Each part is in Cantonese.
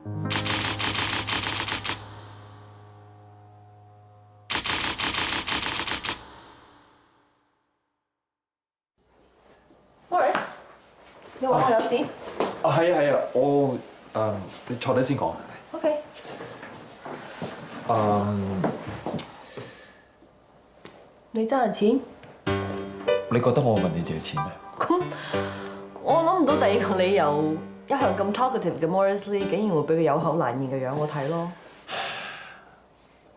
Morris， 你話我有事？係啊，我你坐低先講。OK。你爭人錢？你覺得我問你借錢咩？咁我諗唔到第二個理由，一向咁 talkative 嘅 Morris Lee 竟然會俾佢有口難言嘅樣我睇咯。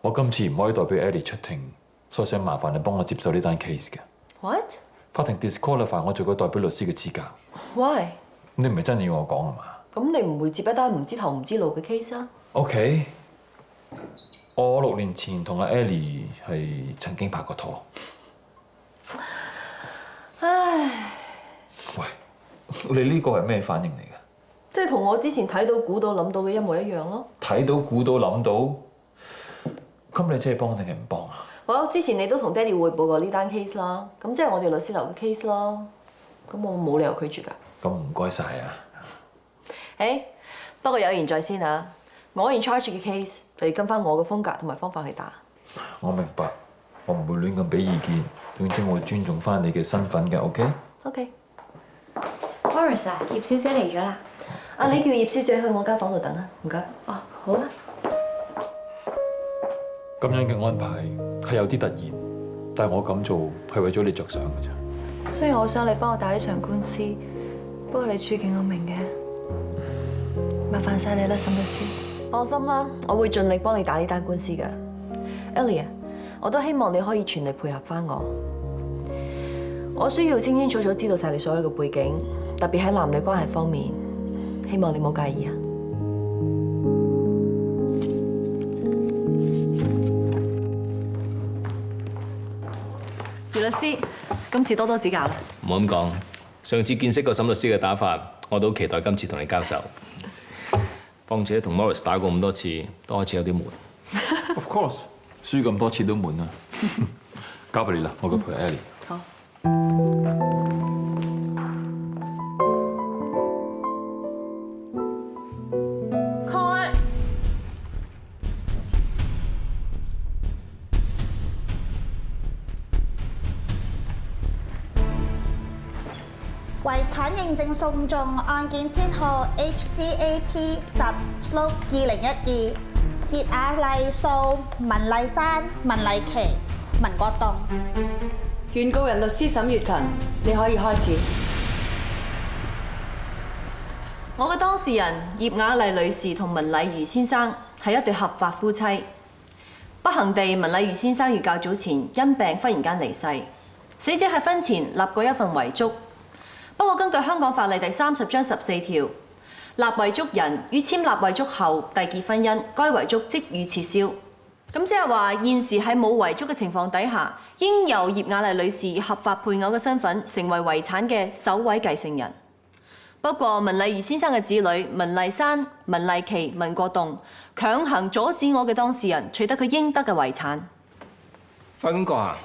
我今次唔可以代表 Ellie 出庭，所以想麻煩你幫我接受呢單 case 嘅。What？ 法庭 disqualify 我做個代表律師嘅資格。Why？ 你唔係真要我講啊嘛？咁你唔會接一單唔知頭唔知路嘅 case 啊 ？OK， 我6年前同阿 Ellie 係曾經拍過拖。唉，喂，你呢個係咩反應嚟嘅？即係同我之前睇到、估到、諗到嘅一模一樣咯。睇到、估到、諗到，咁你真係幫定係唔幫啊？之前你都同爹哋匯報過呢單 case 啦，咁即係我哋律師樓嘅 case 啦，咁我冇理由拒絕㗎。咁唔該晒啊！誒，不過有言在先啊，我 in charge 嘅 case 就要跟翻我嘅風格同埋方法去打。我明白，我唔會亂咁俾意見，總之我會尊重翻你嘅身份嘅 ，OK？Morris 啊，葉小姐嚟咗啦。你叫葉小姐去我間房度等啊，唔該。哦，好啦。咁樣嘅安排係有啲突然，但係我咁做係為咗你着想嘅啫。雖然我想你幫我打呢場官司，不過你處境我明嘅，麻煩晒你啦，沈律師。放心啦，我會盡力幫你打呢單官司嘅。Ellie， 我都希望你可以全力配合翻我。我需要清清楚楚知道晒你所有嘅背景，特別喺男女關係方面，希望你冇介意啊。葉律師，今次多多指教啦。唔好咁講，上次見識過沈律師嘅打法，我都好期待今次同你交手。況且同 Morris 打過咁多次，都開始有啲悶。Of course， 輸咁多次都悶啦。交俾你啦，我嘅陪 Ellie。好。遺產認證訴訟案件編號 HCAP 10/2012，葉雅麗訴文麗珊、文麗琪、文國棟。原告人律師沈月勤，你可以開始。我嘅當事人葉雅麗女士同文禮如先生係一對合法夫妻。不幸地，文禮如先生於較早前因病忽然間離世。死者喺婚前立過一份遺囑。不過根據香港法例第30章14條，立遺囑人於簽立遺囑後締結婚姻，該遺囑即予撤銷。咁即係話現時喺冇遺囑嘅情況底下，應由葉雅麗女士以合法配偶嘅身份成為遺產嘅首位繼承人。不過文麗如先生嘅子女文麗珊、文麗琪、文國棟強行阻止我嘅當事人取得佢應得嘅遺產。法官閣下，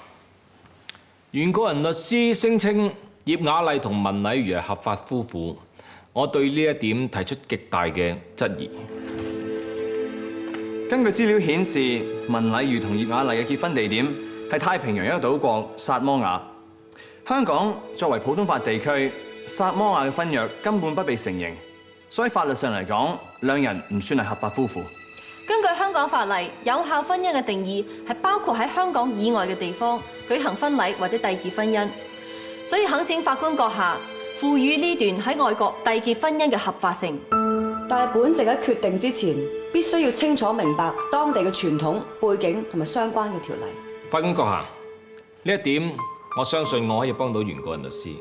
原告人律師聲稱葉雅麗同文禮如係合法夫婦，我對呢一點提出極大嘅質疑。根據資料顯示，文禮如同葉雅麗嘅結婚地點係太平洋一個島國薩摩亞。香港作為普通法地區，薩摩亞嘅婚約根本不被承認，所以法律上嚟講，兩人唔算係合法夫婦。根據香港法例，有效婚姻嘅定義係包括喺香港以外嘅地方舉行婚禮或者締結婚姻。所以懇請法官閣下賦予呢段喺外國締結婚姻嘅合法性。但係本席喺決定之前，必須要清楚明白當地嘅傳統背景同埋相關嘅條例。法官閣下，呢一點我相信我可以幫到原告人律師。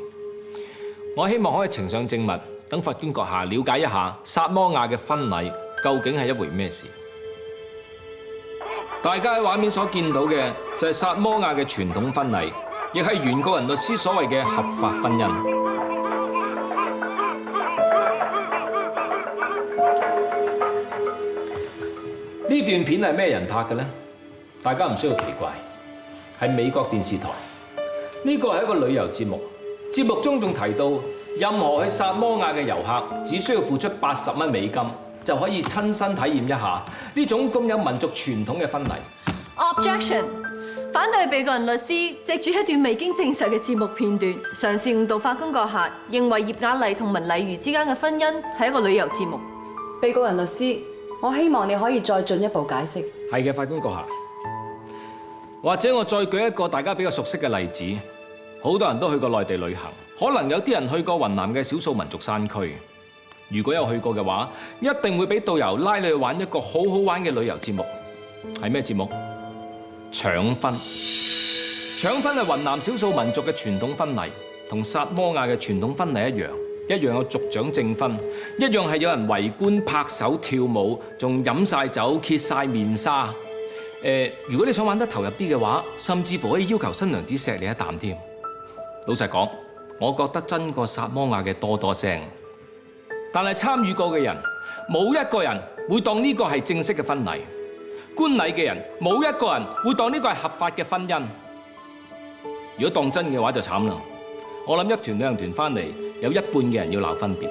我希望可以呈上證物，等法官閣下了解一下薩摩亞嘅婚禮究竟係一回咩事。大家喺畫面所見到嘅就係薩摩亞嘅傳統婚禮，亦係原告人律師所謂嘅合法婚姻。呢段片係咩人拍嘅呢？大家唔需要奇怪，係美國電視台。呢個係一個旅遊節目，節目中仲提到，任何去薩摩亞嘅遊客只需要付出80蚊美金，就可以親身體驗一下呢種咁有民族傳統嘅婚禮。Objection！ 反對被告人律師藉住一段未經證實嘅節目片段，嘗試誤導法官閣下，認為葉雅麗同文麗如之間嘅婚姻係一個旅遊節目。被告人律師，我希望你可以再進一步解釋。係嘅，法官閣下。或者我再舉一個大家比較熟悉嘅例子，好多人都去過內地旅行，可能有啲人去過雲南嘅少數民族山區。如果有去過嘅話，一定會俾導遊拉你去玩一個好好玩嘅旅遊節目。係咩節目？搶婚。搶婚係雲南少數民族嘅傳統婚禮，同薩摩亞嘅傳統婚禮一樣有族長證婚，一樣係有人圍觀拍手跳舞，仲飲晒酒揭晒面紗。如果你想玩得投入啲嘅話，甚至乎可以要求新娘子錫你一啖添。老實講，我覺得真過薩摩亞嘅多多聲。但係參與過嘅人，冇一個人會當呢個係正式嘅婚禮。觀禮嘅人冇一個人會當呢個係合法嘅婚姻。如果當真嘅話就慘啦！我諗一團旅行團翻嚟，有一半嘅人要鬧分別。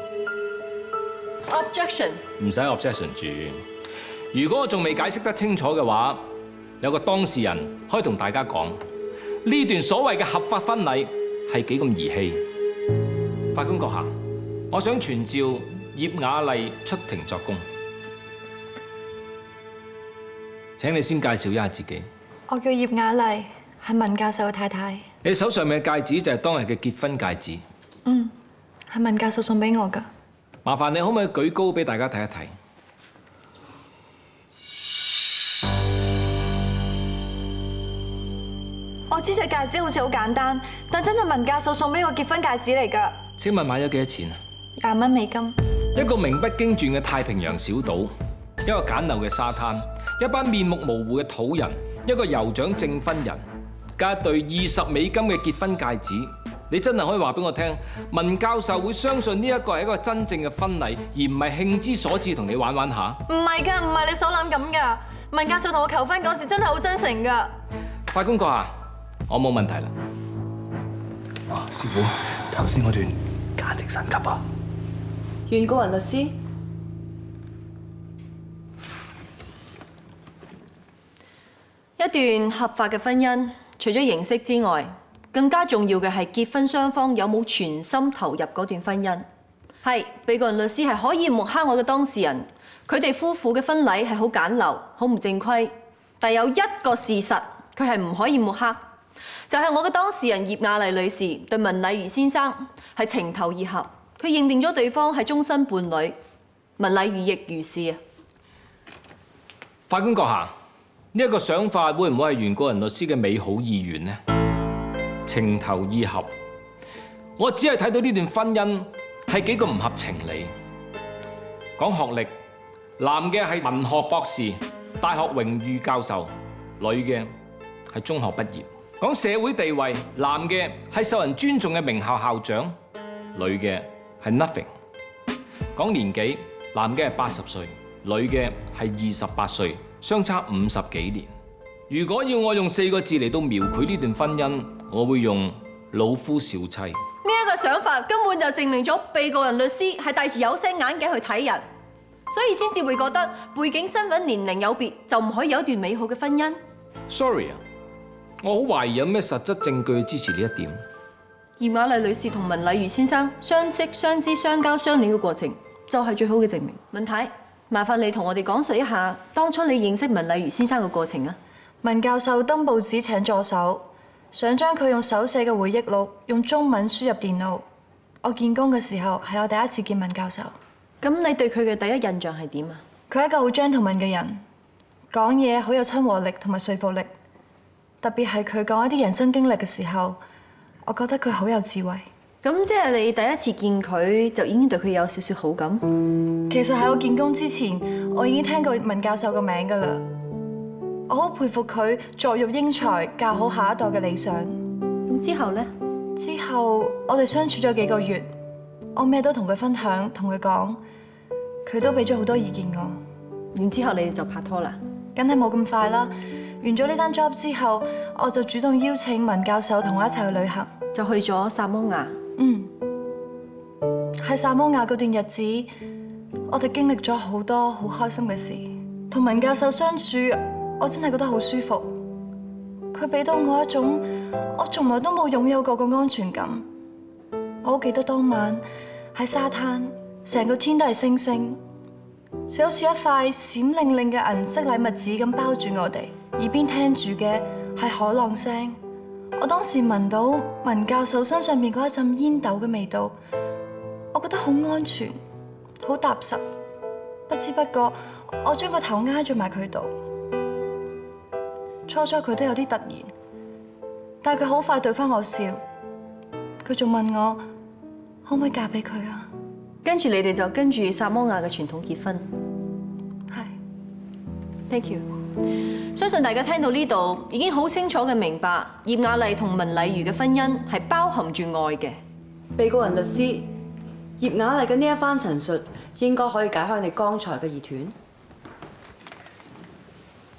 Objection！ 唔使 objection 住。如果我仲未解釋得清楚嘅話，有個當事人可以同大家講呢段所謂嘅合法婚禮係幾咁兒戲。法官閣下，我想傳召葉雅麗出庭作供。請你先介紹一下自己。我叫葉雅麗，係文教授嘅太太。你手上面嘅戒指就係當日嘅結婚戒指。係文教授送俾我㗎。麻煩你可唔可以舉高俾大家睇一睇？我知隻戒指好似好簡單，但真係文教授送俾我結婚戒指嚟㗎。請問買咗幾多錢啊20蚊美金。一個名不經傳嘅太平洋小島，一個簡陋嘅沙灘，一班面目模糊嘅土人，一個酋長證婚人，加一對20美金嘅結婚戒指，你真係可以話俾我聽，文教授會相信呢一個係一個真正嘅婚禮，而唔係興之所至同你玩玩下？唔係㗎，唔係你所諗咁㗎。文教授同我求婚嗰時真係好真誠㗎。法官閣下，我冇問題啦。哇，師傅，頭先嗰段簡直神級啊！原告人律師，一段合法嘅婚姻，除咗形式之外，更加重要嘅係結婚雙方有冇全心投入嗰段婚姻。係，被告人律師係可以抹黑我嘅當事人，佢哋夫婦嘅婚禮係好簡陋、好唔正規。但有一個事實，佢係唔可以抹黑，就係我嘅當事人葉雅麗女士對文禮如先生係情投意合，佢認定咗對方係終身伴侶，文禮如亦如是啊。法官閣下，呢一個想法會唔會係原告人律師嘅美好意願呢？情投意合，我只係睇到呢段婚姻係幾個唔合情理。講學歷，男嘅係文學博士、大學榮譽教授，女嘅係中學畢業。講社會地位，男嘅係受人尊重嘅名校校長，女嘅係 nothing。講年紀，男嘅係80歲，女嘅係28歲，相差50幾年。如果要我用4個字嚟到描繪呢段婚姻，我會用老夫少妻。呢一個想法根本就證明咗被告人律師係戴住有色眼鏡去睇人，所以先至會覺得背景、身份、年齡有別就唔可以有一段美好嘅婚姻。Sorry 啊，我好懷疑有咩實質證據支持呢一點。葉雅麗女士同文禮如先生相識、相知、相交、相戀嘅過程，就係最好嘅證明。文太，麻煩你同我哋講述一下當初你認識文禮如先生嘅過程啊。文教授登報紙請助手，想將佢用手寫嘅回憶錄用中文輸入電腦。我見工嘅時候係我第一次見文教授。咁你對佢嘅第一印象係點啊？佢係一個好 gentleman 嘅人，講嘢好有親和力同埋說服力。特別係佢講一啲人生經歷嘅時候，我覺得佢好有智慧。咁即係你第一次見佢就已經對佢有少少好感？其實喺我見工之前，我已經聽過文教授個名㗎啦。我好佩服佢作育英才、教好下一代嘅理想。咁之後呢？之後我哋相處咗幾個月，我咩都同佢分享，同佢講，佢都俾咗好多意見我。然之後你哋就拍拖啦？梗係冇咁快啦。完咗呢單 job 之後，我就主動邀請文教授同我一齊去旅行，就去咗薩摩亞。喺薩摩亞嗰段日子，我哋經歷咗好多好開心嘅事，同文教授相處，我真係覺得好舒服。佢俾到我一種我從來都冇擁有過嘅安全感。我好記得當晚喺沙灘，成個天都係星星，就好似一塊閃靈靈嘅銀色禮物紙咁包住我哋。耳邊聽住嘅係海浪聲，我當時聞到文教授身上面嗰一陣煙斗嘅味道，我覺得好安全，好踏實。不知不覺，我將個頭挨住埋佢度。初初佢都有啲突然，但係佢好快對翻我笑。佢仲問我可唔可以嫁俾佢啊？跟住你哋就跟住薩摩亞嘅傳統結婚。係。Thank you。相信大家聽到呢度已經好清楚嘅明白，葉雅麗同文禮如嘅婚姻係包含住愛嘅。被告人律師，葉雅麗嘅呢一番陳述應該可以解開你剛才嘅疑團。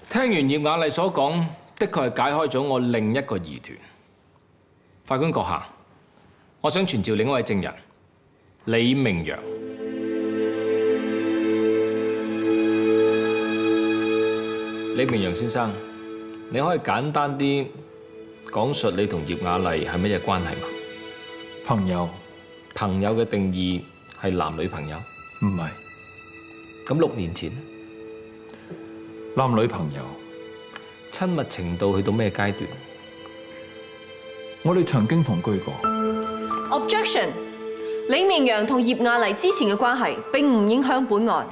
聽完葉雅麗所講，的確係解開咗我另一個疑團。法官閣下，我想傳召另一位證人李明陽。李明陽先生，你可以簡單啲講述你同葉雅麗係乜嘢關係嘛？朋友。朋友嘅定義係男女朋友？唔係。咁6年前呢？男女朋友。親密程度去到咩階段？我哋曾經同居過。Objection！ 李明陽同葉雅麗之前嘅關係並唔影響本案。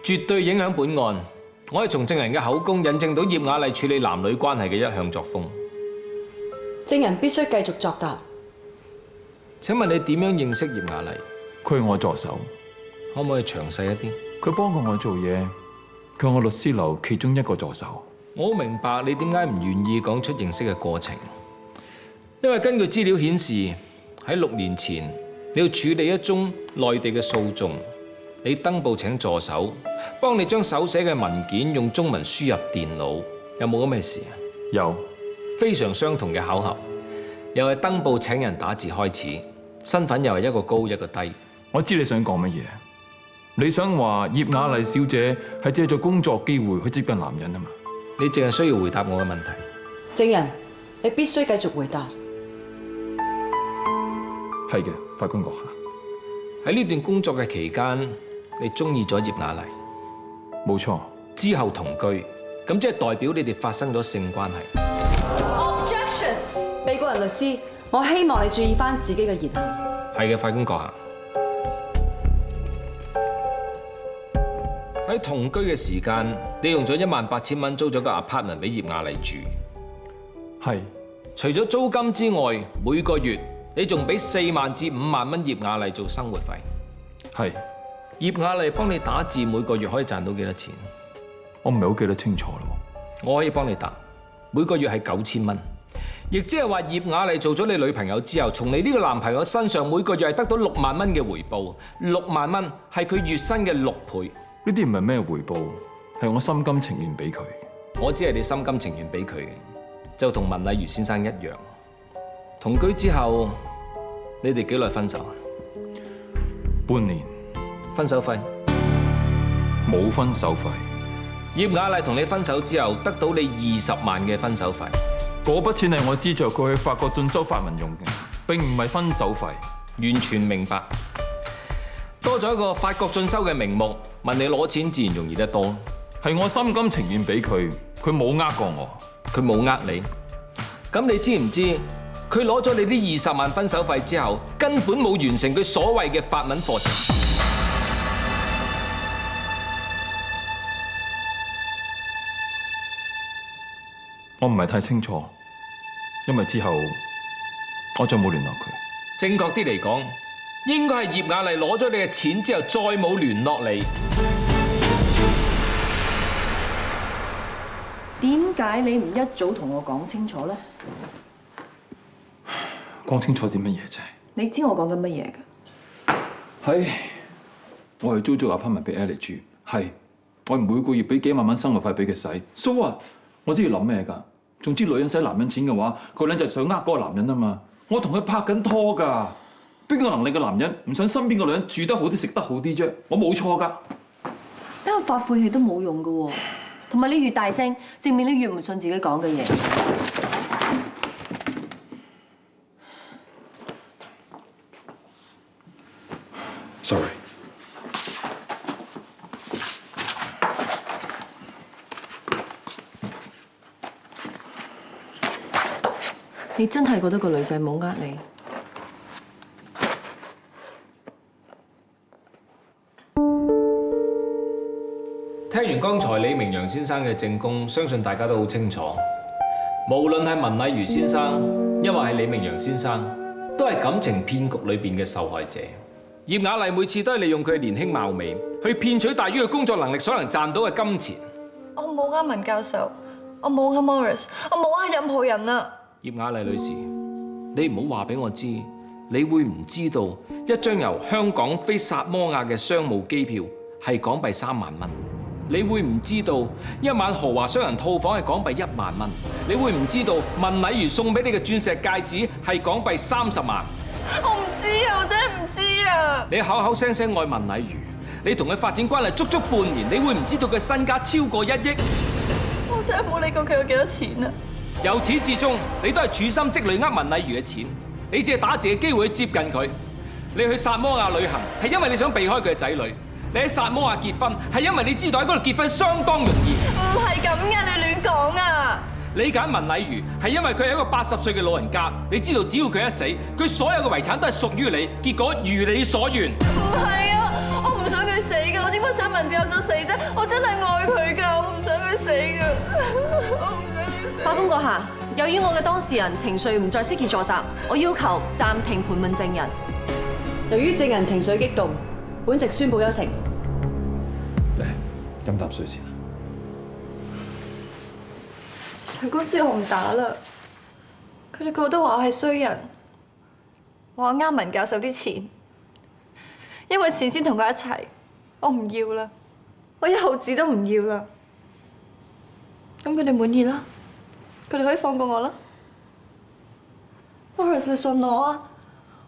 絕對影響本案。我係從證人嘅口供引證到葉雅麗處理男女關係嘅一向作風。證人必須繼續作答。請問你點樣認識葉雅麗？佢係我助手。可唔可以詳細一啲？佢幫過我做嘢，佢係我律師樓其中一個助手。我好明白你點解唔願意講出認識嘅過程，因為根據資料顯示，喺6年前你要處理一宗內地嘅訴訟，你登報請助手幫你將手寫嘅文件用中文輸入電腦，有冇咁嘅事啊？有。非常相同嘅巧合，又係登報請人打字開始，身份又係一個高一個低。我知你想講乜嘢，你想話葉雅麗小姐係借助工作機會去接近男人啊嘛？你淨係需要回答我嘅問題。證人，你必須繼續回答。係嘅，法官閣下。喺呢段工作嘅期間，你中意咗葉雅麗？冇錯。之後同居，咁即係代表你哋發生咗性關係。Objection！ 被告人律師，我希望你注意翻自己嘅言行。係嘅，法官閣下。喺同居嘅時間，你用咗18000蚊租咗個 apartment 俾葉雅麗住。係。除咗租金之外，每個月你仲俾4萬至5萬蚊葉雅麗做生活費。係。葉雅麗幫你打字，每個月可以賺到幾多錢？我唔係好記得清楚咯。我可以幫你答，每個月係9000蚊。亦即係話葉雅麗做咗你女朋友之後，從你呢個男朋友身上每個月係得到6萬蚊嘅回報。6萬蚊係佢月薪嘅6倍。呢啲唔係咩回報，係我心甘情願俾佢。我只係你心甘情願俾佢嘅，就同文禮如先生一樣。同居之後，你哋幾耐分手啊？半年。分手費？冇分手費。葉雅麗同你分手之後，得到你20萬嘅分手費。嗰筆錢係我資助佢去法國進修法文用嘅，並唔係分手費。完全明白。多咗一個法國進修嘅名目，問你攞錢自然容易得多。係我心甘情願俾佢，佢冇呃過我，佢冇呃你。咁你知唔知佢攞咗你啲20萬分手費之後，根本冇完成佢所謂嘅法文課程？我唔係太清楚，因為之後我再冇聯絡佢。正確啲嚟講，應該係葉雅麗攞咗你嘅錢之後，再冇聯絡你。點解你唔一早同我講清楚咧？講清楚啲乜嘢啫？你知我講緊乜嘢㗎？係，我係租咗個 apartment 俾 Ellie 住，係，我每個月俾幾萬蚊生活費俾佢使。So 啊，我知要諗咩㗎？總之女人使男人錢嘅話，個女就係想呃嗰個男人啊嘛。我同佢拍緊拖㗎，邊個能力嘅男人唔想身邊個女人住得好啲、食得好啲啫？我冇錯㗎。間發晦氣都冇用噶喎，同埋你越大聲，證明你越唔信自己講嘅嘢。Sorry。你真係覺得個女仔冇呃你？聽完剛才李明陽先生嘅證供，相信大家都好清楚，無論係文禮如先生，抑或係李明陽先生，都係感情騙局裏邊嘅受害者。葉雅麗每次都係利用佢嘅年輕貌美，去騙取大於佢工作能力所能賺到嘅金錢。我冇呃文教授，我冇呃 Morris， 我冇呃任何人啊！葉雅麗女士，你唔好話俾我知，你會唔知道一張由香港飛薩摩亞嘅商務機票係港幣3萬蚊？你會唔知道一晚豪華雙人套房係港幣1萬蚊？你會唔知道文禮如送俾你嘅鑽石戒指係港幣30萬？我唔知啊，我真係唔知啊！你口口聲聲愛文禮如，你同佢發展關係足足半年，你會唔知道佢身家超過1億？我真係冇理過佢有幾多錢啊！由始至終，你都係處心積慮呃文禮如嘅錢，你只係打自己機會去接近佢。你去薩摩亞旅行係因為你想避開佢嘅仔女，你喺薩摩亞結婚係因為你知道喺嗰度結婚相當容易。唔係咁嘅，你亂講啊！你揀文禮如係因為佢係一個80歲嘅老人家，你知道只要佢一死，佢所有嘅遺產都係屬於你，結果如你所願。唔係啊，我唔想佢死㗎，我點解想文教授死啫？我真係愛佢㗎，我唔想佢死㗎，我唔想佢死。法官閣下，由於我嘅當事人情緒唔再適宜作答，我要求暫停盤問證人。由於證人情緒激動，本席宣布休庭。嚟飲啖水先。場官司我唔打啦，佢哋個個都話我係衰人，話我呃文教授啲錢，因為錢先同佢一齊，我唔要啦，我一毫子都唔要啦。咁佢哋滿意啦，佢哋可以放過我啦。Morris， 你信我啊，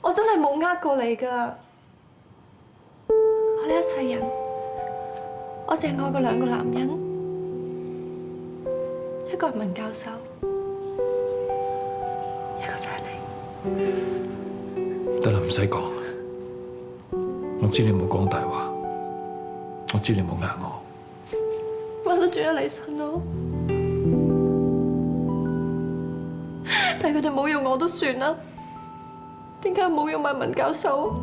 我真係冇呃過你㗎，我呢一世人，我淨係愛過2個男人。一個係文教授，一個就係你。得啦，唔使講。我知你冇講大話，我知你冇呃我。我都轉咗嚟信我，但係佢哋冇用我都算啦。點解冇用埋文教授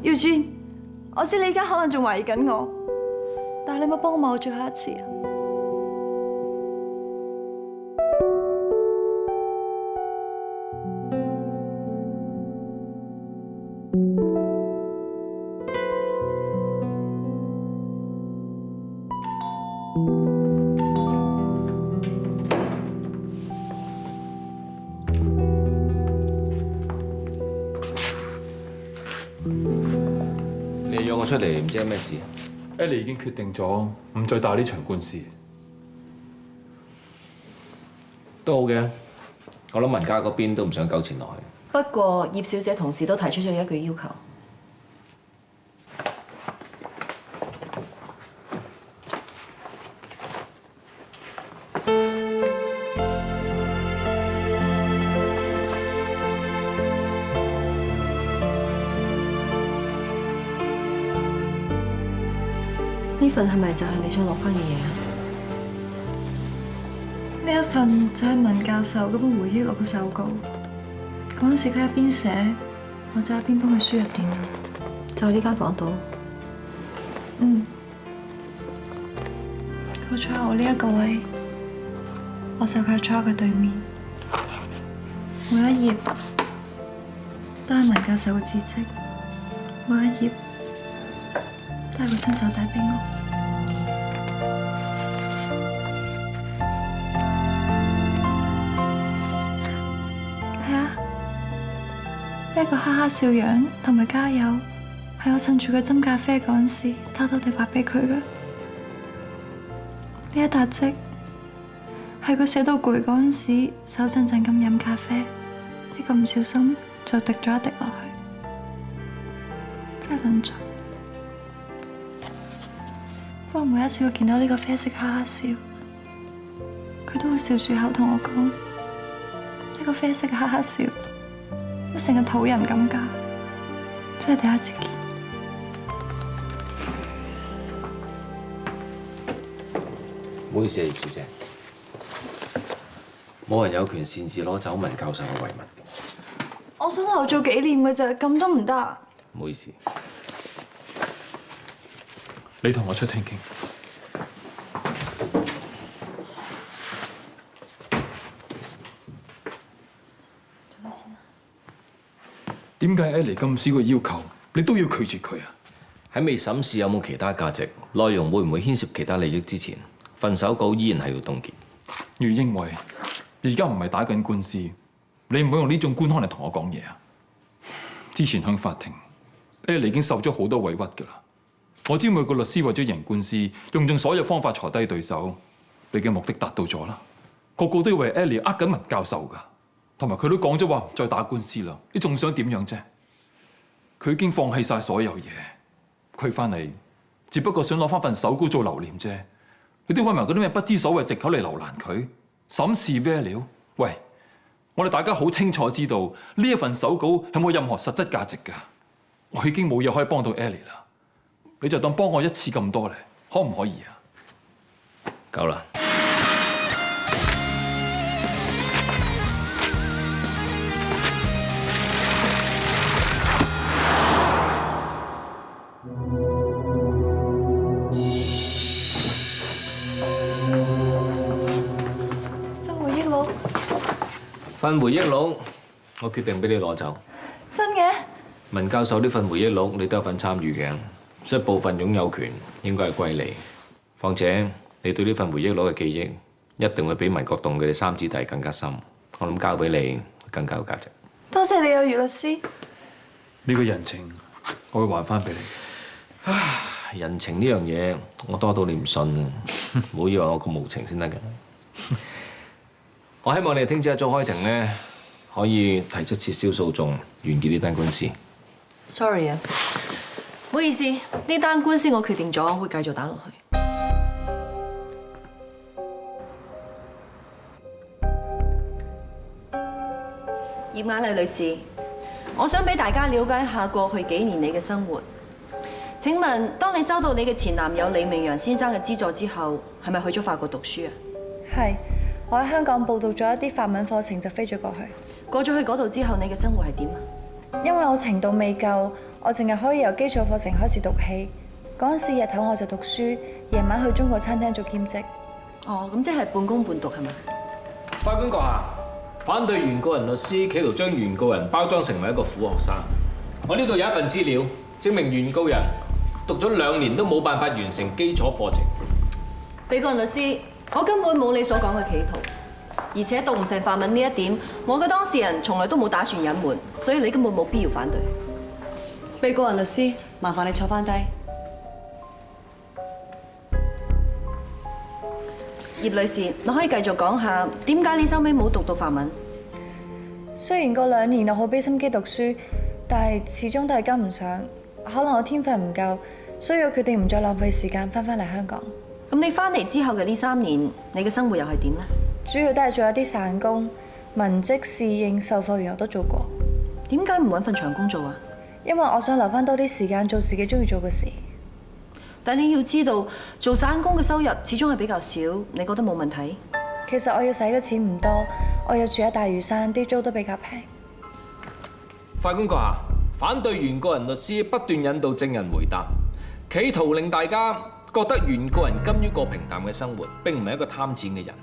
？Eugene，我知你而家可能仲懷疑緊我，但係你冇幫我問我最後一次啊！你約我出嚟唔知係咩事？Ellie 已經決定咗唔再打呢場官司。都好嘅，我諗文家嗰邊都唔想糾纏落去。不過葉小姐同時都提出咗一句要求。呢份係咪就係你想攞翻嘅嘢啊？呢一份就係文教授嗰本回憶錄嘅手稿。嗰陣時佢一邊寫，我就一邊幫佢輸入電腦。就喺呢間房度。佢坐喺我呢一個位，我就佢坐喺佢對面。每一頁都係文教授嘅字跡，每一頁都係佢親手帶俾我。一個哈哈笑樣同埋加油，係我趁住佢斟咖啡嗰陣時偷偷地畫俾佢嘅。呢一笪跡係佢寫到攰嗰陣時手震震咁飲咖啡，一個唔小心就滴咗一滴落去，真係撚盡。不過每一次我見到呢個啡色哈哈笑，佢都會笑住口同我講：呢個啡色嘅哈哈笑，都成個土人咁㗎，真係第一次見。唔好意思啊，葉小姐，冇人有權擅自攞走文教授嘅遺物。我想留做紀念嘅啫，咁都唔得。唔好意思，你同我出廳傾。點解 Ellie 咁少個要求，你都要拒絕佢啊？喺未審視有冇其他價值、內容會唔會牽涉其他利益之前，份手稿依然係要凍結。余英偉，而家唔係打緊官司，你唔好用呢種官腔嚟同我講嘢啊！之前向法庭 ，Ellie 已經受咗好多委屈㗎啦。我知每個律師為咗贏官司，用盡所有方法鋤低對手，你嘅目的達到咗啦。個個都以為 Ellie 呃緊文教授㗎。同埋佢都講咗話唔再打官司啦，你仲想點樣啫？佢已經放棄晒所有嘢，佢翻嚟只不過想攞翻份手稿做留念啫。你都揾埋嗰啲咩不知所謂藉口嚟留難佢，審視咩料？喂，我哋大家好清楚知道呢一份手稿係冇任何實質價值㗎。我已經冇嘢可以幫到 Ellie 啦，你就當幫我一次咁多咧，可唔可以啊？夠啦。份回憶錄，我決定俾你攞走。真嘅？文教授呢份回憶錄，你都有份參與嘅，所以部分擁有權應該係歸你。況且你對呢份回憶錄嘅記憶，一定會比文國棟佢哋三姊弟更加深。我諗交俾你更加有價值。多謝你啊，余律師。呢個人情我會還翻俾你。唉，人情呢樣嘢，我多到你唔信啊！唔好以為我咁無情先得嘅。我希望你哋聽朝一早開庭咧，可以提出撤銷訴訟，完結呢單官司。Sorry 啊，唔好意思，呢單官司我決定咗會繼續打落去。葉雅麗女士，我想俾大家了解一下過去幾年你嘅生活。請問，當你收到你嘅前男友李明陽先生嘅資助之後，係咪去咗法國讀書啊？係。我喺香港報讀咗一啲法文課程，就飛咗過去。過咗去嗰度之後，你嘅生活係點啊？因為我程度未夠，我淨係可以由基礎課程開始讀起。嗰陣時日頭我就讀書，夜晚去中國餐廳做兼職。哦，咁即係半工半讀係咪？法官閣下，反對原告人律師企圖將原告人包裝成為一個苦學生。我呢度有一份資料，證明原告人讀咗2年都冇辦法完成基礎課程。被告人律師，我根本冇你所講嘅企圖，而且讀唔成法文呢一點，我嘅當事人從來都冇打算隱瞞，所以你根本冇必要反對。被告人律師，麻煩你坐翻低。葉女士，你可以繼續講下點解你收尾冇讀到法文？雖然嗰2年我好俾心機讀書，但係始終都係跟唔上，可能我天分唔夠，所以我決定唔再浪費時間翻嚟香港。咁你翻嚟之後嘅呢3年，你嘅生活又係點呢？主要都係做一啲散工，文職、侍應、售貨員我都做過。點解唔揾份長工做啊？因為我想留翻多啲時間做自己中意做嘅事。但你要知道，做散工嘅收入始終係比較少，你覺得冇問題？其實我要使嘅錢唔多，我要住喺大嶼山，啲租都比較平。法官閣下，反對原告人律師不斷引導證人回答，企圖令大家覺得原告人甘於過平淡嘅生活，並唔係一個貪錢嘅人。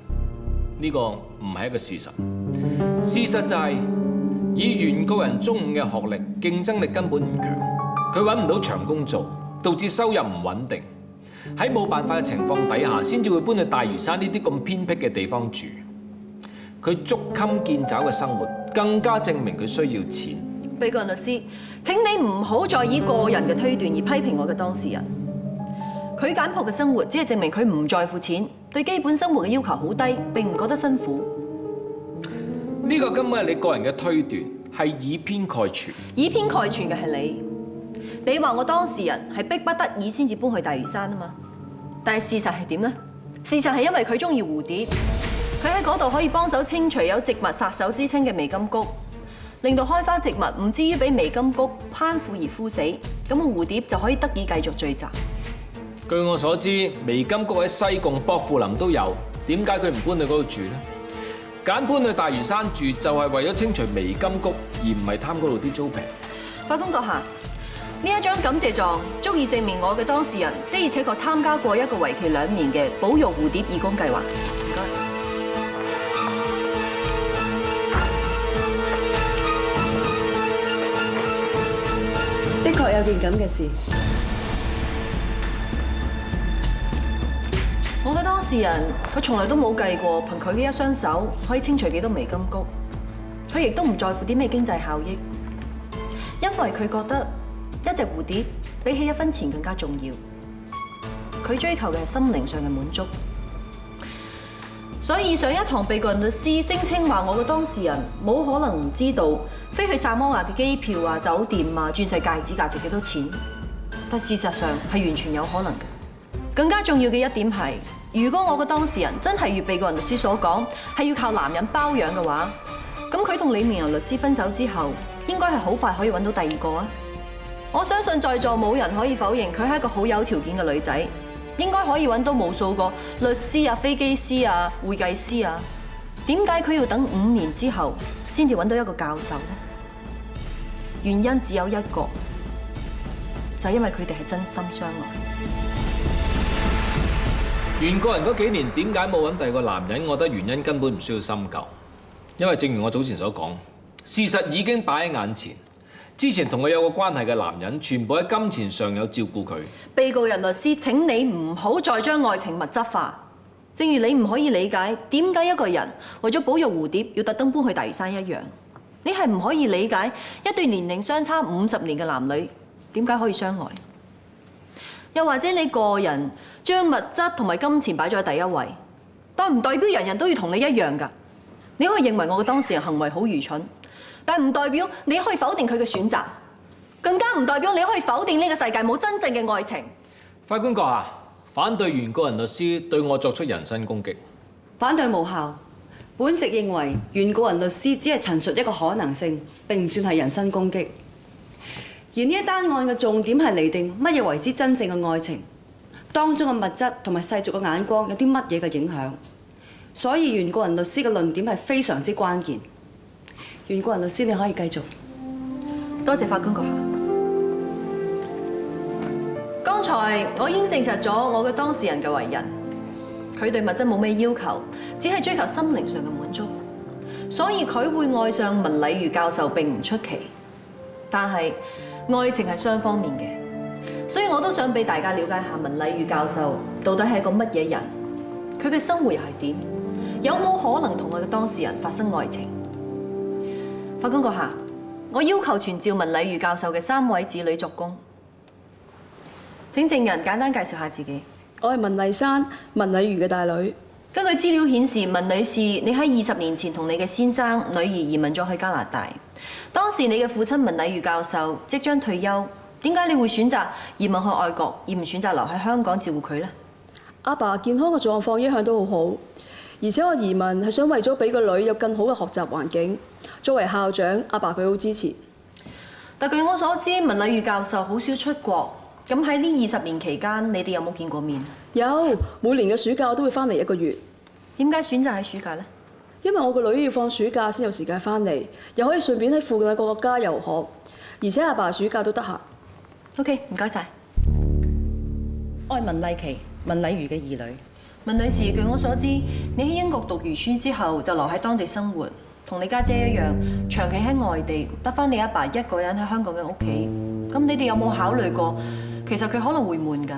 呢個唔係一個事實。事實就係，以原告人中五嘅學歷，競爭力根本唔強，佢揾唔到長工做，導致收入唔穩定。喺冇辦法嘅情況底下，先至會搬去大嶼山呢啲咁偏僻嘅地方住。佢捉襟見肘嘅生活，更加證明佢需要錢。被告人律師，請你唔好再以個人嘅推斷而批評我嘅當事人。佢簡樸嘅生活，只係證明佢唔在乎錢，對基本生活嘅要求好低，並唔覺得辛苦。呢個根本係你個人嘅推斷，係以偏概全。以偏概全嘅係你。你話我當事人係逼不得已先至搬去大嶼山啊嘛？但係事實係點呢？事實係因為佢中意蝴蝶，佢喺嗰度可以幫手清除有植物殺手之稱嘅薇金菊，令到開花植物唔至於俾薇金菊攀附而枯死，咁個蝴蝶就可以得以繼續聚集。據我所知，薇金菊喺西貢薄扶林都有，點解佢唔搬去嗰度住呢？揀搬去大嶼山住就係為咗清除薇金菊，而唔係貪嗰度啲租平。法官閣下，呢一張感謝狀足以證明我嘅當事人的而且確參加過一個為期2年嘅保育蝴蝶義工計劃。唔該。的確有件咁嘅事。我嘅當事人，佢從來都冇計過憑佢嘅一雙手可以清除幾多薇金菊，佢亦都唔在乎啲咩經濟效益，因為佢覺得一隻蝴蝶比起1分錢更加重要。佢追求嘅係心靈上嘅滿足。所以上一堂被告人律師聲稱話我嘅當事人冇可能唔知道飛去薩摩亞嘅機票啊、酒店啊、鑽石戒指價值幾多錢，但事實上係完全有可能嘅。更加重要嘅一點係，如果我嘅當事人真係如被告人律師所講，係要靠男人包養嘅話，咁佢同李明陽律師分手之後，應該係好快可以揾到第二個啊！我相信在座冇人可以否認佢係一個好有條件嘅女仔，應該可以揾到無數個律師啊、飛機師啊、會計師啊。點解佢要等5年之後先至揾到一個教授呢？原因只有一個，就係因為佢哋係真心相愛。原告人嗰幾年點解冇揾第二個男人？我覺得原因根本唔需要深究，因為正如我早前所講，事實已經擺喺眼前。之前同佢有過關係嘅男人，全部喺金錢上有照顧佢。被告人律師，請你唔好再將愛情物質化。正如你唔可以理解點解一個人為咗保育蝴蝶要特登搬去大嶼山一樣，你係唔可以理解一對年齡相差50年嘅男女點解可以相愛。又或者你個人將物質同埋金錢擺咗喺第一位，但唔代表人人都要同你一樣㗎。你可以認為我嘅當事人行為好愚蠢，但唔代表你可以否定佢嘅選擇，更加唔代表你可以否定呢個世界冇真正嘅愛情。法官閣下，反對原告人律師對我作出人身攻擊。反對無效。本席認為原告人律師只係陳述一個可能性，並唔算係人身攻擊。而呢一單案嘅重點係釐定乜嘢為之真正嘅愛情，當中嘅物質同埋世俗嘅眼光有啲乜嘢嘅影響。所以原告人律師嘅論點係非常之關鍵。原告人律師，你可以繼續。多謝法官閣下。剛才我已經證實咗我嘅當事人嘅為人，佢對物質冇咩要求，只係追求心靈上嘅滿足，所以佢會愛上文禮如教授並唔出奇。但係愛情係雙方面嘅，所以我都想俾大家了解下文禮如教授到底係一個乜嘢人，佢嘅生活又係點，有冇可能同我嘅當事人發生愛情？法官閣下，我要求傳召文禮如教授嘅3位子女作供。請證人簡單介紹下自己。我係文麗珊，文禮如嘅大女。根據資料顯示，文女士，你喺20年前同你嘅先生、女兒移民咗去加拿大。當時你嘅父親文禮如教授即將退休，點解你會選擇移民去外國，而唔選擇留喺香港照顧佢呢？阿爸健康嘅狀況一向都好好，而且我移民係想為咗俾個女有更好嘅學習環境。作為校長，阿爸佢好支持。但據我所知，文禮如教授好少出國。咁喺呢20年期間，你哋有冇見過面？有，每年嘅暑假我都會翻嚟1個月。點解選擇喺暑假呢？因為我個女要放暑假先有時間翻嚟，又可以順便喺附近嘅國家遊學，而且阿爸暑假都得閒。OK， 唔該晒。我係文麗琪，文禮如嘅兒女。文女士，據我所知，你喺英國讀完書之後就留喺當地生活，同你家姐一樣，長期喺外地，得翻你阿爸一個人喺香港嘅屋企。咁你哋有冇考慮過，其實佢可能會悶㗎？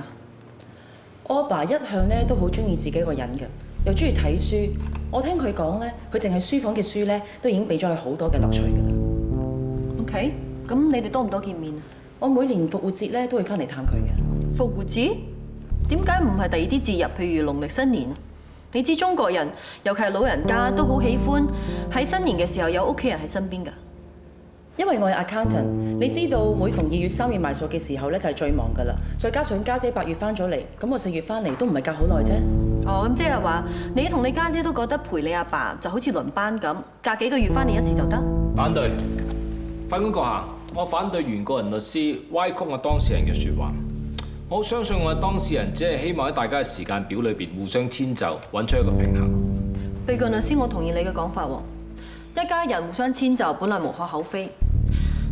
我阿爸一向咧都好中意自己一個人嘅，又中意睇書。我聽佢講咧，佢淨係書房嘅書咧，都已經俾咗佢好多嘅樂趣㗎啦。OK，咁你哋多唔多見面啊？我每年復活節咧都會翻嚟探佢嘅。復活節？點解唔係第二啲節日，譬如農曆新年？你知中國人，尤其係老人家，都好喜歡喺新年嘅時候有屋企人喺身邊㗎。因為我係 accountant，你知道每逢2月、3月賣數嘅時候咧就係最忙㗎啦。再加上家姐8月翻咗嚟，咁我4月翻嚟都唔係隔好耐啫。哦，咁即係話你同你家姐都覺得陪你阿爸就好似輪班咁，隔幾個月翻嚟一次就得？反對，法官閣下，我反對原告人律師歪曲我當事人嘅説話。我相信我嘅當事人只係希望喺大家嘅時間表裏邊互相遷就，揾出一個平衡。被告律師，我同意你嘅講法喎。一家人互相遷就本來無可厚非，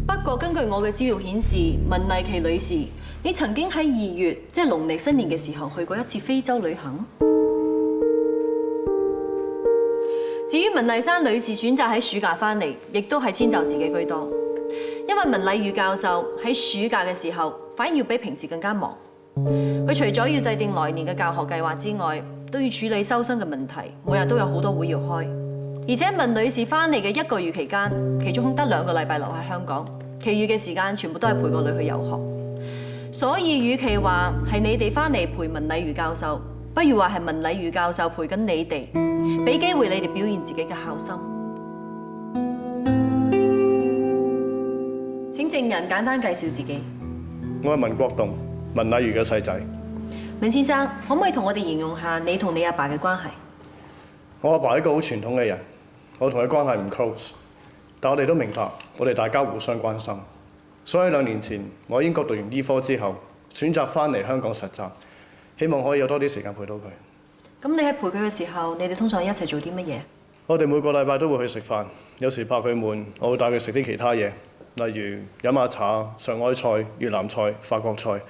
不過根據我嘅資料顯示，文麗琪女士，你曾經喺2月，即係農曆新年嘅時候去過一次非洲旅行。至於文麗珊女士選擇喺暑假翻嚟，亦都係遷就自己居多，因為文禮宇教授喺暑假嘅時候反而要比平時更加忙。佢除咗要制定來年嘅教學計劃之外，都要處理收生嘅問題，每日都有好多會要開。而且文女士翻嚟嘅1個月期間，其中得2個禮拜留喺香港，其餘嘅時間全部都係陪個女去遊學。所以，與其話係你哋翻嚟陪文禮宇教授，不如話係文禮宇教授陪緊你哋，俾機會你哋表現自己嘅孝心。請證人簡單介紹自己。我係文國棟，文禮瑜嘅細仔。文先生，可唔可以同我哋形容下你同你阿爸嘅關係？我阿爸係一個好傳統嘅人，我同佢關係唔 close， 但我哋都明白，我哋大家互相關心。所以2年前，我喺英國讀完醫科之後，選擇翻嚟香港實習，希望可以有多啲時間陪到佢。咁你喺陪佢嘅時候，你哋通常一齊做啲乜嘢？我哋每個禮拜都會去食飯，有時怕佢悶，我會帶佢食啲其他嘢，例如飲下茶、上海菜、越南菜、法國菜，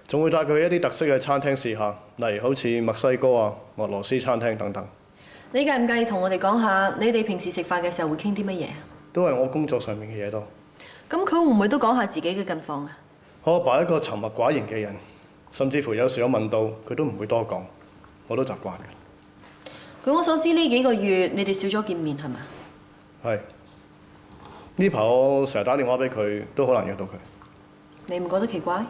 仲會帶佢去一啲特色嘅餐廳試下，例如好似墨西哥啊、俄羅斯餐廳等等。你介唔介意同我哋講下，你哋平時食飯嘅時候會傾啲乜嘢？都係我工作上面嘅嘢多。咁佢會唔會都講下自己嘅近況啊？我阿爸係一個沉默寡言嘅人，甚至乎有時我問到佢都唔會多講，我都習慣嘅。據我所知，呢幾個月你哋少咗見面係嘛？係。呢排我成日打電話俾佢，都好難約到佢。你唔覺得奇怪？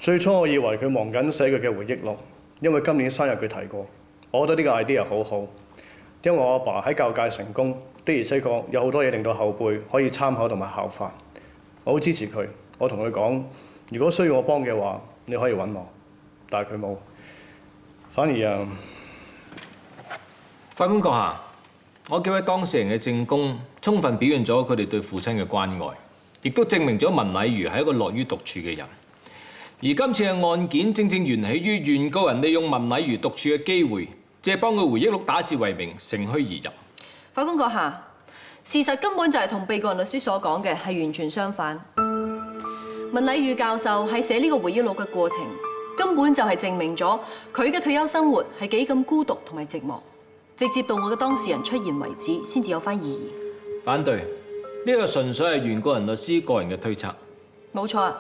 最初我以為佢忙緊寫佢嘅回憶錄，因為今年生日佢提過。我覺得呢個 idea 好好，因為我阿爸喺教界成功，的而且確有好多嘢令到後輩可以參考同埋效法。我好支持佢，我同佢講，如果需要我幫嘅話，你可以揾我。但係佢冇，反而法官閣下，我幾位當事人嘅證供充分表現咗佢哋對父親嘅關愛，亦都證明咗文禮瑜係一個樂於獨處嘅人。而今次嘅案件正正緣起於原告人利用文禮瑜獨處嘅機會，借幫佢回憶錄打字為名，乘虛而入。法官閣下，事實根本就係同被告人律師所講嘅係完全相反。文禮瑜教授喺寫呢個回憶錄嘅過程，根本就係證明咗佢嘅退休生活係幾咁孤獨同埋寂寞，直接到我嘅當事人出現為止，先至有翻意義。反對，呢個純粹係原告人律師個人嘅推測。冇錯啊，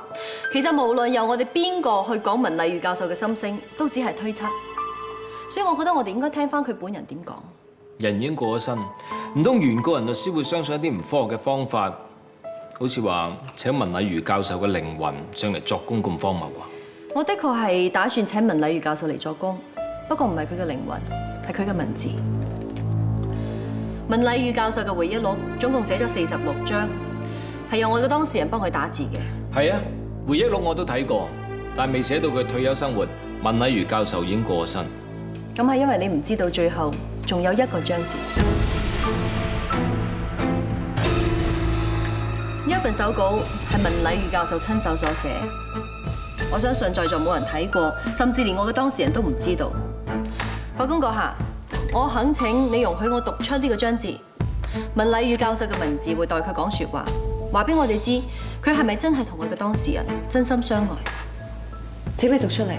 其實無論由我哋邊個去講文禮瑜教授嘅心聲，都只係推測。所以我覺得我哋應該聽翻佢本人點講。人已經過咗身，唔通原告人律師會相信一啲唔科學嘅方法，好似話請文禮瑜教授嘅靈魂上嚟作供咁荒謬啩？我的確係打算請文禮瑜教授嚟作供，不過唔係佢嘅靈魂，係佢嘅文字。文禮瑜教授嘅回憶錄總共寫咗46章，係由我嘅當事人幫佢打字嘅。係啊，回憶錄我都睇過，但未寫到佢退休生活。文禮瑜教授已經過咗身。咁係因為你唔知道最後仲有1個章節。呢一份手稿係文禮瑜教授親手所寫，我相信在座冇人睇過，甚至連我嘅當事人都唔知道。法官閣下，我懇請你容許我讀出呢個章節。文禮瑜教授嘅文字會代佢講說話，話俾我哋知佢係咪真係同佢嘅當事人真心相愛。請你讀出嚟。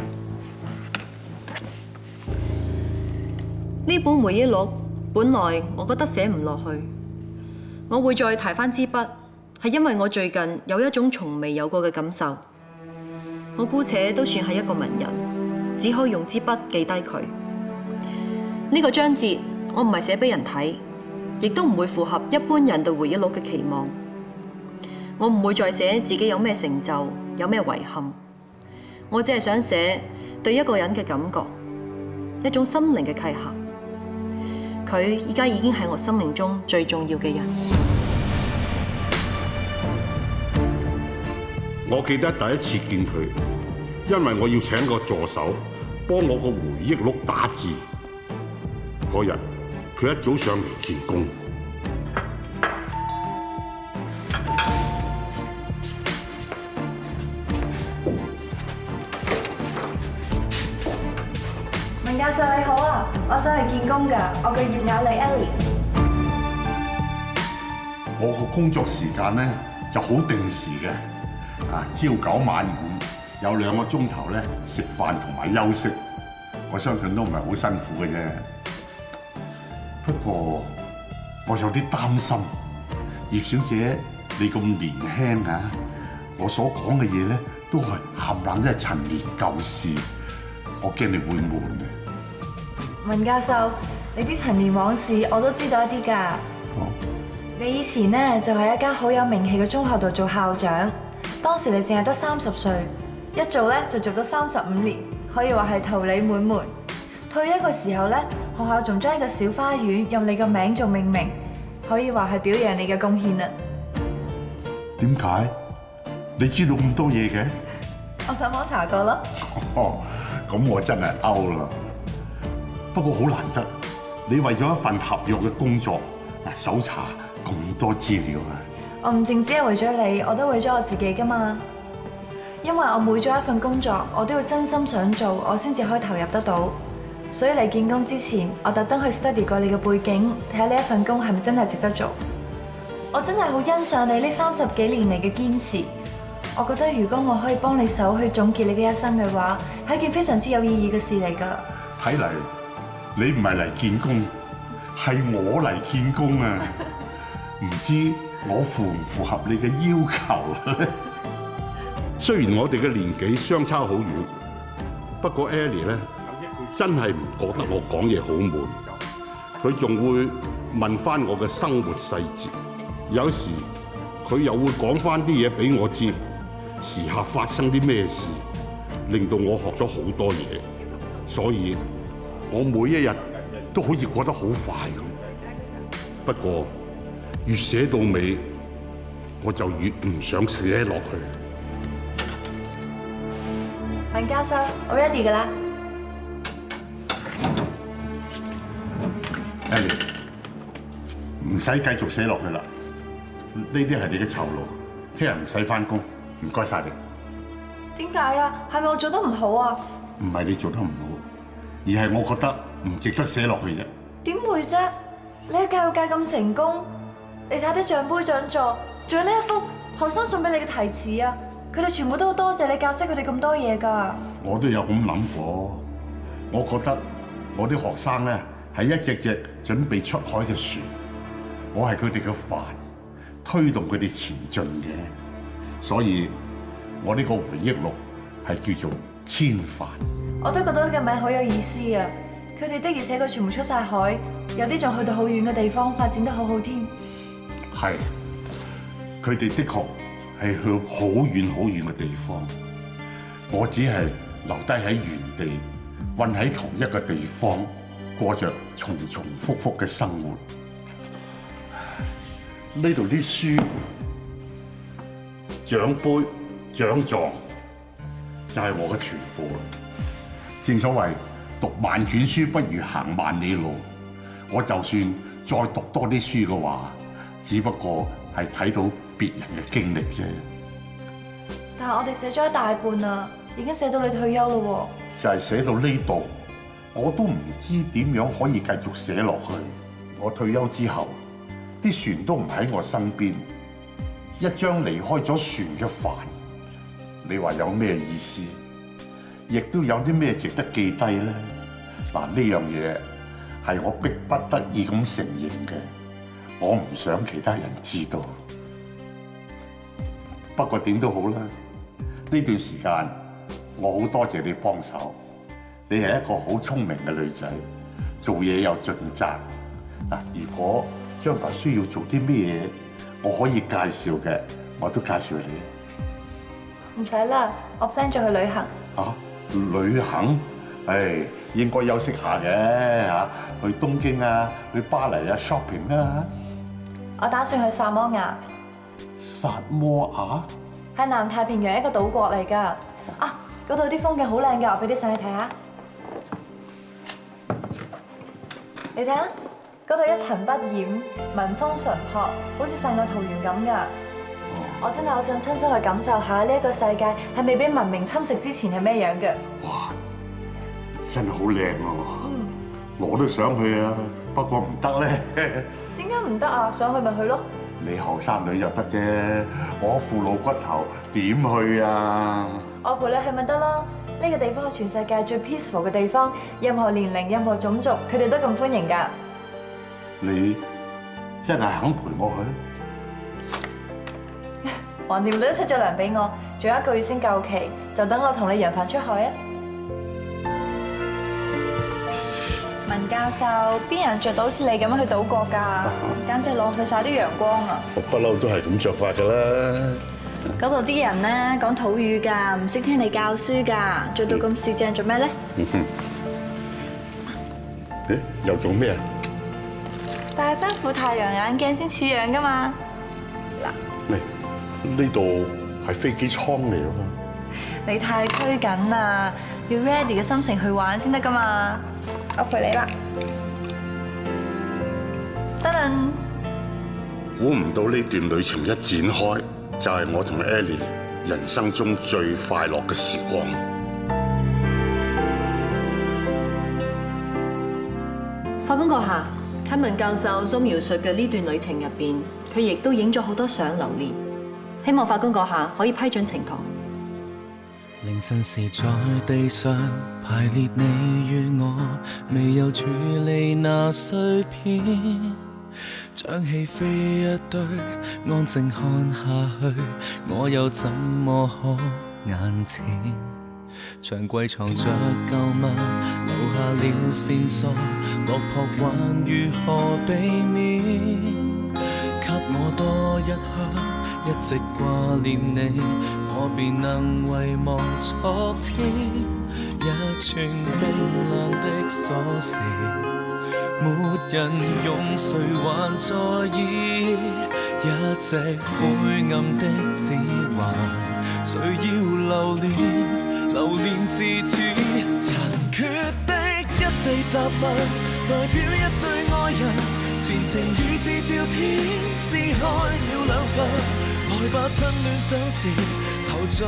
呢本回憶錄本來我覺得寫唔落去，我會再提翻支筆，係因為我最近有一種從未有過嘅感受。我姑且都算係一個文人，只可以用支筆記低佢。呢個章節我唔係寫俾人睇，亦都唔會符合一般人對回憶錄嘅期望。我唔會再寫自己有咩成就，有咩遺憾。我只係想寫對一個人嘅感覺，一種心靈嘅契合。佢依家已經係我生命中最重要嘅人。我記得第一次見佢，因為我要請個助手幫我個回憶錄打字。嗰日佢一早上嚟見工。文教授你好啊，我想嚟見工㗎，我叫葉雅麗 Ellie。我個工作時間咧就好定時嘅，朝9晚5，有2個鐘頭咧食飯同埋休息。我相信都唔係好辛苦嘅啫。不過我有啲擔心，葉小姐你咁年輕啊，我所講嘅嘢咧都係冚唪唥都係陳年舊事，我驚你會悶嘅。文教授，你啲陳年往事我都知道一啲㗎。你以前呢，就喺一間好有名氣嘅中學度做校長，當時你淨係得30歲，一做咧就做咗35年，可以話係桃李滿門。退休嘅時候咧，學校仲將一個小花園用你個名做命名，可以話係表揚你嘅貢獻啊！點解？你知道咁多嘢嘅？我上網查過咯。哦，咁我真係 out 啦。不過好難得，你為咗一份合約嘅工作搜查咁多資料啊！我唔淨止係為咗你，我都為咗我自己㗎嘛。因為我每做一份工作，我都要真心想做，我先至可以投入得到。所以嚟見工之前，我特登去 study 過你嘅背景，睇下呢一份工係咪真係值得做。我真係好欣賞你呢30幾年嚟嘅堅持。我覺得如果我可以幫你手去總結你嘅一生嘅話，係一件非常之有意義嘅事嚟㗎。睇嚟你唔係嚟見工，係我嚟見工啊！唔知我符唔符合你嘅要求咧？雖然我哋嘅年紀相差好遠，不過 Ellie 咧真係唔覺得我講嘢好悶，佢仲會問翻我嘅生活細節，有時佢又會講翻啲嘢俾我知，時下發生啲咩事，令到我學咗好多嘢，所以我每一日都好似過得好快咁。不過越寫到尾，我就越唔想寫落去。文教授，我 ready 㗎啦。Ellie，唔使繼續寫落去啦，呢啲係你嘅酬勞，聽日唔使返工，唔該晒你。點解啊？係咪我做得唔好啊？唔係你做得唔好，而係我覺得唔值得寫落去啫。點會啫？你喺教育界咁成功，你睇啲獎杯獎座，仲有呢一幅學生送俾你嘅題詞啊！佢哋全部都好多謝你教識佢哋咁多嘢㗎。我都有咁諗過，我覺得我啲學生咧係一隻隻準備出海嘅船，我係佢哋嘅帆，推動佢哋前進嘅。所以我呢個回憶錄係叫做千帆。我都覺得呢個名好有意思啊！佢哋的而且確全部出晒海，有啲仲去到好遠嘅地方發展得好好添。係，佢哋的確係去好遠好遠嘅地方，我只係留低喺原地，困喺同一個地方，過着重重複複嘅生活。呢度啲書、獎杯、獎狀就係我嘅全部啦。正所謂讀萬卷書不如行萬里路，我就算再讀多啲書嘅話，只不過係睇到別人嘅經歷啫。但係我哋寫咗一大半啦，已經寫到你退休咯喎。就係寫到呢度，我都唔知點樣可以繼續寫落去。我退休之後，啲船都唔喺我身邊，一張離開咗船嘅帆，你話有咩意思？亦都有啲咩值得記低咧？嗱，呢樣嘢係我迫不得已咁承認嘅，我唔想其他人知道。不過點都好啦，呢段時間我好多謝你幫手。你係一個好聰明嘅女仔，做嘢有盡責。嗱，如果將來需要做啲咩嘢，我可以介紹嘅，我都介紹你。唔使啦，我 plan 咗去旅行。啊，旅行？唉，應該休息下嘅嚇，去東京啊，去巴黎啊 shopping 啦。我打算去薩摩亞。薩摩亞？係南太平洋一個島國嚟㗎。啊，嗰度啲風景好靚㗎，我俾啲相你睇下。你睇下，嗰度一塵不染，民風淳樸，好似世外桃源咁㗎。我真係好想親身去感受下呢一個世界係未俾文明侵蝕之前係咩樣嘅。哇！真係好靚喎！我都想去啊，不過唔得咧。點解唔得啊？想去咪去咯。你後生女就得啫，我副老骨頭點去啊？我陪你去咪得咯。呢個地方係全世界最 peaceful 嘅地方，任何年齡、任何種族，佢哋都咁歡迎㗎。你真係肯陪我去？橫掂你都出咗糧俾我，仲有1個月先夠期，就等我同你揚帆出海啊！文教授，邊人着到好似你咁樣去島國㗎？簡直浪費晒啲陽光啊！我不嬲都係咁着法㗎啦。嗰度啲人咧講土語㗎，唔識聽你教書㗎，着到咁四正做咩咧？誒，又做咩啊？戴翻副太陽眼鏡先似樣㗎嘛！嗱。呢度係飛機艙嚟㗎嘛？你太拘緊啦，要 ready 嘅心情去玩先得㗎嘛！我陪你啦。等等。估唔到呢段旅程一展開，就係我同 Ellie 人生中最快樂嘅時光。法官閣下，喺文教授所描述嘅呢段旅程入邊，佢亦都影咗好多相留念。希望法官閣下可以批准呈堂。凌晨時在地上排列你與我，未有處理那碎片，將戲飛一堆，安靜看下去，我又怎麼可眼前？長櫃藏着舊物，留下了線索，落魄還如何避免？給我多一刻。一直掛念你，我便能遺忘昨天。一串冰冷的鎖匙，沒人用，誰還在意？一隻灰暗的指環，誰要留戀？留戀至此，殘缺的一地雜物，代表一對愛人。前情與自照片撕開了兩份。來吧，趁戀相時投盡。